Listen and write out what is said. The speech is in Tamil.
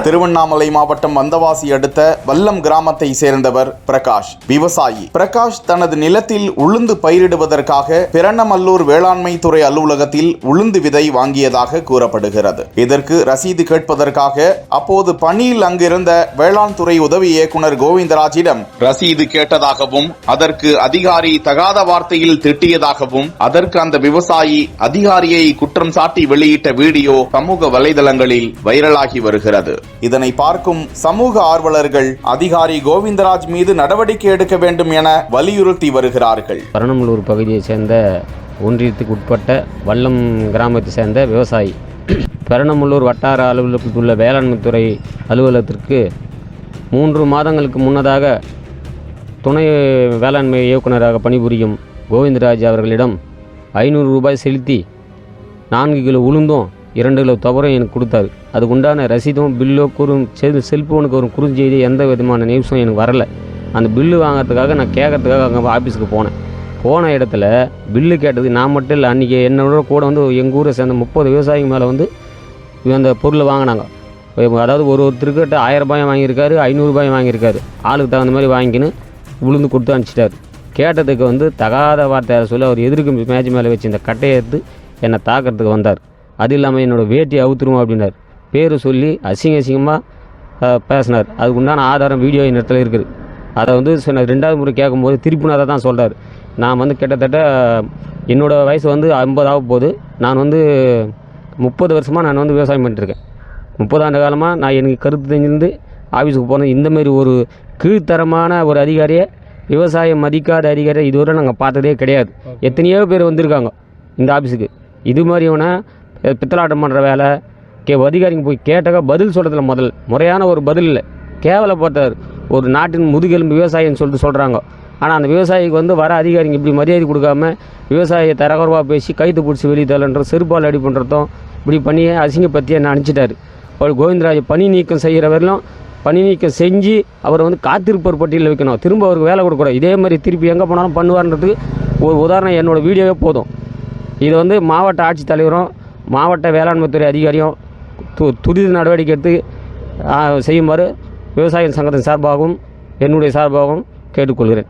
திருவண்ணாமலை மாவட்டம் வந்தவாசி அடுத்த வல்லம் கிராமத்தை சேர்ந்தவர் பிரகாஷ், விவசாயி. பிரகாஷ் தனது நிலத்தில் உளுந்து பயிரிடுவதற்காக பிரணமல்லூர் வேளாண்மை துறை அலுவலகத்தில் உளுந்து விதை வாங்கியதாக கூறப்படுகிறது. இதற்கு ரசீது கேட்பதற்காக அப்போது பணியில் அங்கிருந்த வேளாண் துறை உதவி இயக்குனர் கோவிந்தராஜிடம் ரசீது கேட்டதாகவும் அதற்கு அதிகாரி தகாத வார்த்தையில் திட்டியதாகவும் அதற்கு அந்த விவசாயி அதிகாரியை குற்றம் சாட்டி வெளியிட்ட வீடியோ சமூக வலைதளங்களில் வைரலாகி வருகிறது. இதனை பார்க்கும் சமூக ஆர்வலர்கள் அதிகாரி கோவிந்தராஜ் மீது நடவடிக்கை எடுக்க வேண்டும் என வலியுறுத்தி வருகிறார்கள். பரணமல்லூர் பகுதியை சேர்ந்த ஒன்றியத்துக்கு உட்பட்ட வல்லம் கிராமத்தை சேர்ந்த விவசாயி பரணமல்லூர் வட்டார அலுவலகத்தில் உள்ள வேளாண்மை துறை அலுவலகத்திற்கு 3 மாதங்களுக்கு முன்னதாக துணை வேளாண்மை இயக்குநராக பணிபுரியும் கோவிந்தராஜ் அவர்களிடம் 500 ரூபாய் செலுத்தி 4 கிலோ உளுந்தும் 2 கிலோ துவரம் எனக்கு கொடுத்தாரு. அதுக்கு உண்டான ரசீதும் பில்லோ செல்ஃபோனுக்கு ஒரு குறுஞ்செய்தி எந்த விதமான நியூஸும் எனக்கு வரலை. அந்த பில்லு வாங்கிறதுக்காக நான் கேட்கறதுக்காக அங்கே ஆஃபீஸுக்கு போன இடத்துல பில்லு கேட்டது நான் மட்டும் இல்லை, அன்றைக்கி என்னோட கூட வந்து எங்கள் ஊரை சேர்ந்த 30 விவசாயிங்க மேலே வந்து அந்த பொருளை வாங்கினாங்க. அதாவது ஒருத்தருக்கிட்ட 1000 ரூபாய் வாங்கியிருக்காரு, 500 ரூபாய் வாங்கியிருக்காரு. ஆளுக்கு தகுந்த மாதிரி வாங்கிக்கின்னு உளுந்து கொடுத்து அனுப்பிச்சிட்டாரு. கேட்டதுக்கு வந்து தகாத வார்த்தை சொல்லி அவர் எதிர்க்கு மேட்ச் மேலே வச்சு இந்த கட்டையை எடுத்து என்னை தாக்கிறதுக்கு வந்தார். அது இல்லாமல் என்னோடய வேட்டி அவுத்துருவோம் அப்படின்னார். பேர் சொல்லி அசிங்கமாக பேசினார். அதுக்கு உண்டான ஆதாரம் வீடியோ என் இடத்துல இருக்குது. அதை வந்து 2வது முறை கேட்கும்போது திருப்பினு அதை தான் சொல்கிறார். நான் வந்து கிட்டத்தட்ட என்னோடய வயசு வந்து 50 ஆக போகுது. நான் வந்து 30 வருஷமாக நான் வந்து விவசாயம் பண்ணிட்டுருக்கேன். 30 ஆண்டு காலமாக நான் எனக்கு கருத்து தெரிஞ்சிருந்து ஆஃபீஸுக்கு போனேன். இந்தமாரி ஒரு கீழ்த்தரமான ஒரு அதிகாரியை, விவசாயம் மதிக்காத அதிகாரியை இதுவரை நாங்கள் பார்த்ததே கிடையாது. எத்தனையோ பேர் வந்திருக்காங்க இந்த ஆஃபீஸுக்கு. இது மாதிரியான பித்தலாட்டம் பண்ணுற வேலை அதிகாரிங்க போய் கேட்டாக்க பதில் சொல்கிறதுல முறையான ஒரு பதில் இல்லை. கேவலப்பட்டார். ஒரு நாட்டின் முதுகெலும்பு விவசாயின்னு சொல்கிறாங்க. ஆனால் அந்த விவசாயிக்கு வந்து வர அதிகாரிங்க இப்படி மரியாதை கொடுக்காம விவசாயியை தரகுறவாக பேசி கைத்து பிடிச்சி வெளியே தள்ளுன்ற செருப்பால் அடி பண்ணுறதும் இப்படி பண்ணி அசிங்கப்படுத்தி என்ன அனுப்பிச்சிட்டாரு. அவர் கோவிந்தராஜ் பணி நீக்கம் செய்கிற வரையிலும் பணி நீக்கம் செஞ்சு அவரை வந்து காத்திருப்போர் பட்டியலில் வைக்கணும். திரும்ப அவருக்கு வேலை கொடுக்கக்கூடாது. இதே மாதிரி திருப்பி எங்கே போனாலும் பண்ணுவார்ன்றதுக்கு ஒரு உதாரணம் என்னோடய வீடியோவே போதும். இதை வந்து மாவட்ட ஆட்சித்தலைவரும் மாவட்ட வேளாண்மை துறை அதிகாரியும் துரித நடவடிக்கை எடுத்து செய்யுமாறு விவசாயிகள் சங்கத்தின் சார்பாகவும் என்னுடைய சார்பாகவும் கேட்டுக்கொள்கிறேன்.